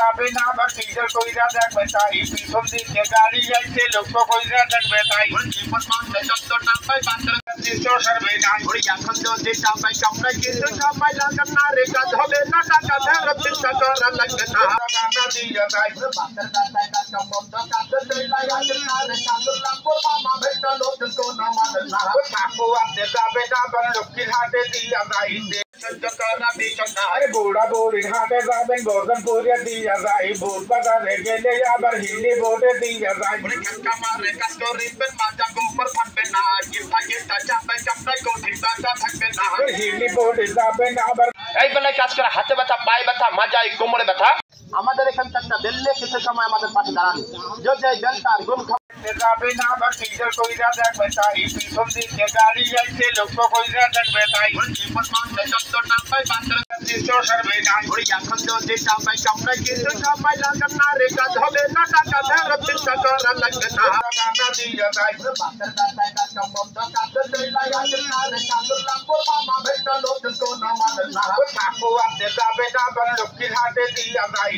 যাবে না আবার টিজার কইরা দেখবে তাই পিছন দিকে গাড়ি যাইছে লক্ষ্য কইরা দেখবে তাই জীবন মানলে যত না পাই বান্দর কাছে সরবে না ওই এখন যদি চাপাই কামড়া কিন্তু চাপাই লাগান না রে কাজ হবে না টাকা ধরে চিন্তা করা লাগবে না গানা দিয়া যাই বান্দর কাছে কাজ বন্ধ কাজ চলাই আসে না রে কাজ লাগবো মামা ভেটা লোক কোন মানে না কাকু আপনি যাবে না আবার লক্ষ্মীর হাতে দিয়া যাই আরে বুড়া বুড়ির হাতে যাবেন গোর্ধন পুরিয়া দিয়া যায় বুট বাজারে গেলে আবার হিলি বোর্ডে দিয়া যায় হিলি বোর্ডে যাবেন আবার এই বেলায় কাজ করে হাতে ব্যথা পায়ে ব্যথা মাজায় কোমরে ব্যথা আমাদের এখানটা একটা বেললে কিছু সময় আমাদের পাশে দাঁড়ানি যদি এই বেলটার গুম যাবে না আবার টিজার কইরা দেখবে তাই পিছন দিকে গাড়ি যাইছে লক্ষ্য কইরা দেখবে তাই জীবন মানলে যত না পাই বান্দর কাছে সরবে না ওই এখন যদি চাপাই কামড়া কিন্তু চাপাই লাগান না রে কাজ হবে না টাকা ধরে চিন্তা করা লাগবে না গানা দিয়া যাই বান্দর কাছে কাজ বন্ধ কাজ চলাই আসে না রে কাজ লাগবো মামা ভেটা লোক কোন মানে না কাকু আপনি যাবে না আবার লক্ষ্মীর হাতে দিয়া যাই